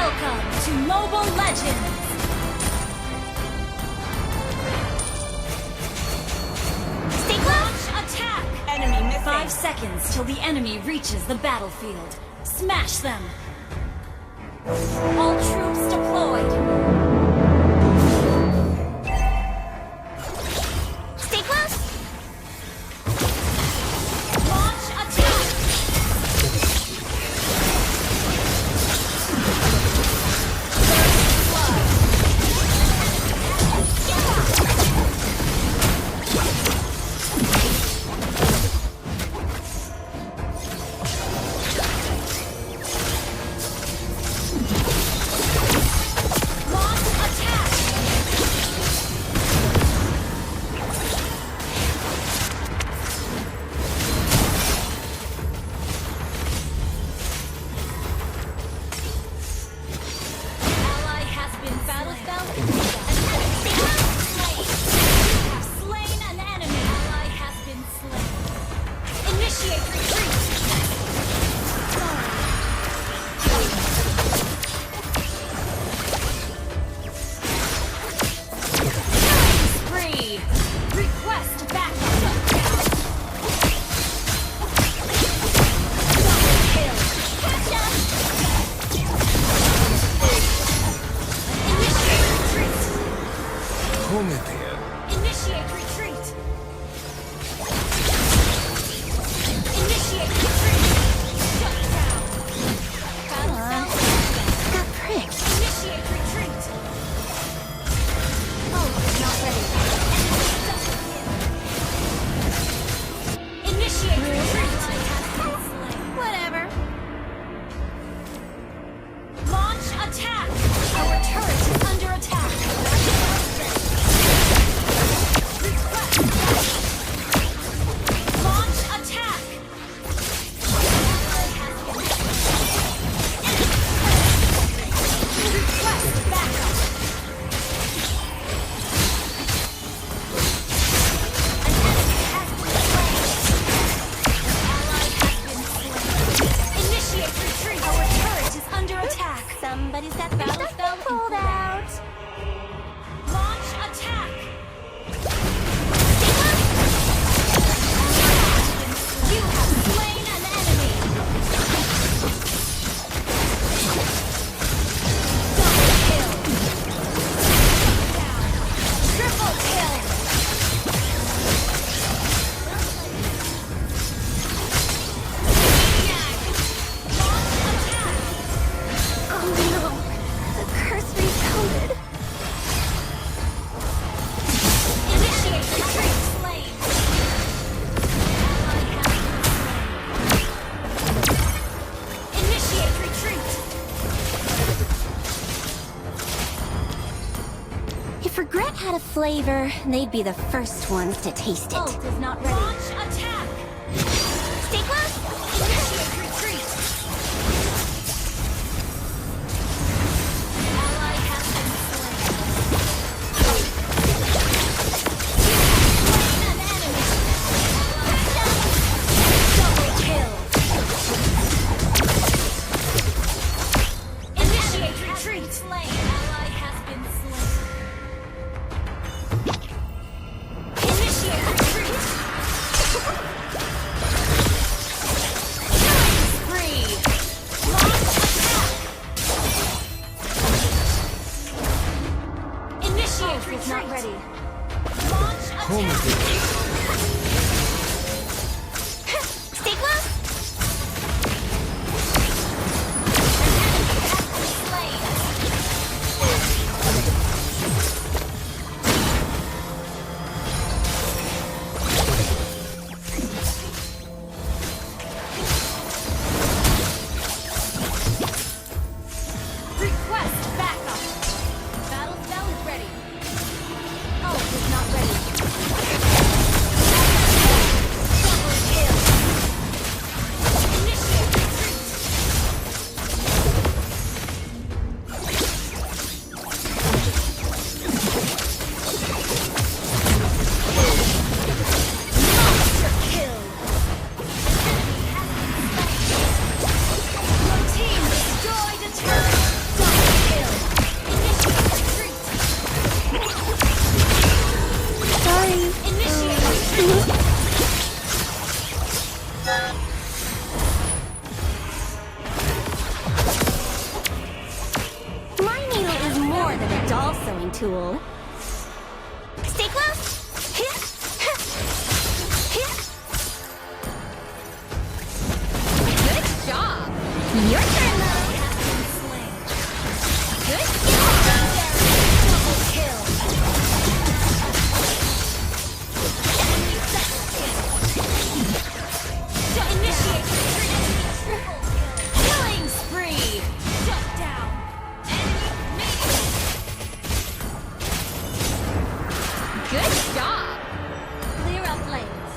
Welcome to Mobile Legends! Stay close! Attack! Enemy missing. 5 seconds till the enemy reaches the battlefield. Smash them! All troops deployed! Stay close! Launch attack! Initiate retreat! Initiate retreat! Shut down! Got pricked! Initiate retreat! Oh, not ready. Initiate retreat! Whatever. Launch attack! Our turret is under attack! Launch attack! Request backup! An enemy has been slain! Initiate retreat! Our turret is under attack! Somebody's got battle spell pulled out! Launch attack! You have slain an enemy! Double kill! Down! Triple kill! Maniac! Launch attack! Oh no! The curse recoded! Initiate retreat! Slain! Initiate retreat! If regret had a flavor, they'd be the first ones to taste it. Ult is not ready. Launch attack! Stay close! Initiate retreat! Ally has been slain. Slain an enemy! Double kill! Initiate retreat! Slain. Ally has been slain. Initiate retreat! Killing spree! Launch attack! Initiate retreat! Not ready. Launch attack! Stay close! Slain. Request backup. Battle spell is ready. Ult is not ready. throwing tool. Stay close! Good job! Your turn, Lo! Good job! Double kill! Initiate retreat! Killing spree! Shut down! Good job! Clear up lanes.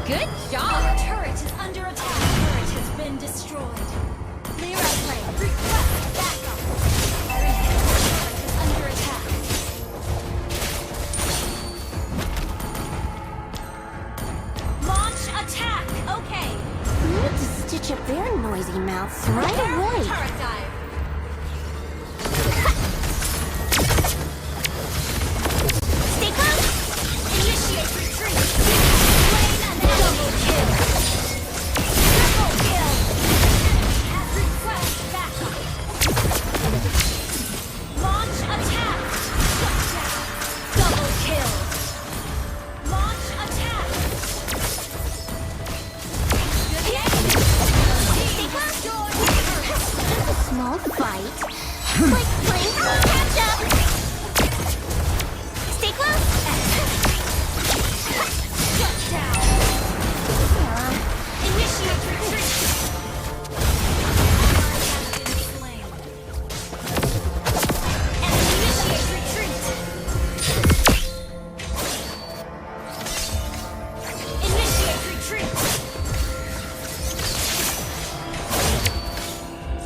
Good job! Our turret is under attack. Turret has been destroyed. Clear up lane. Request backup. Our turret is under attack. Launch attack. Okay. Need to stitch up their noisy mouths right away. Turret dive. Stay close! Initiate retreat. Lane and double kill. Triple kill. Request backup. Launch attack. Shut down. Double kill. Launch attack. Stay close! Just a small fight. Like playing catch up! Stay close! Shut down. Initiate retreat. Has been slain. And initiate retreat. Initiate retreat.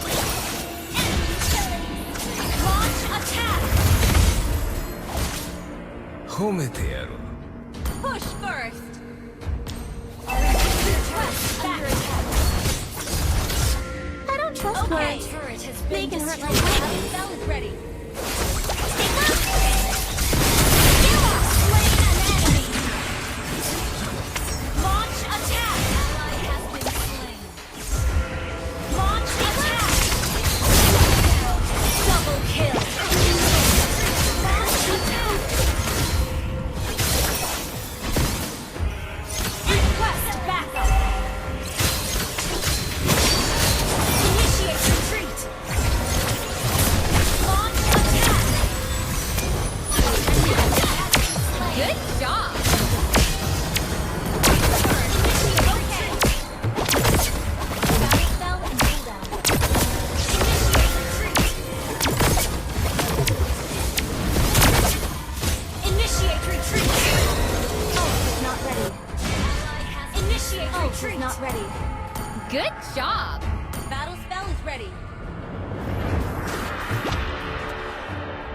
Enemy killing. Launch attack. 褒めてやろう Push first. Request under attack. I don't trust Okay. words. Turret has They been can hurt destroyed. like weapons. Spell is ready. Stay close! Slain an enemy. Launch attack. Ally has been slain. Launch attack. Double kill. Launch attack. Request backup. Initiate retreat. Launch attack. Good job. Okay. Battle spell and cooldown. Initiate retreat. Initiate retreat. Ult is not ready. Initiate retreat. Not ready. Good job. Battle spell is ready.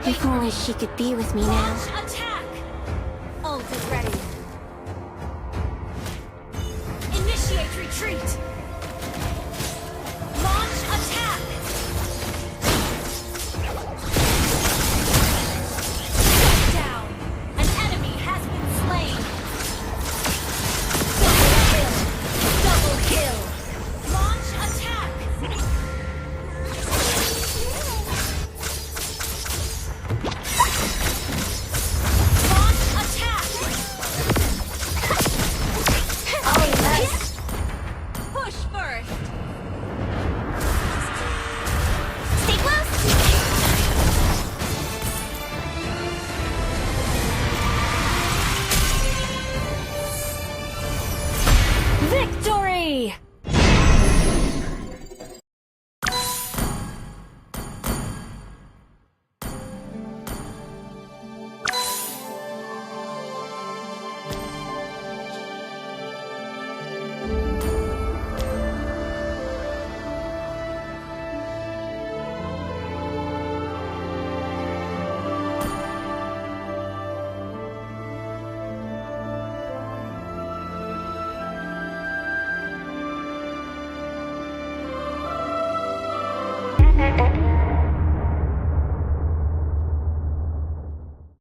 If only she could be with me now. Launch attack.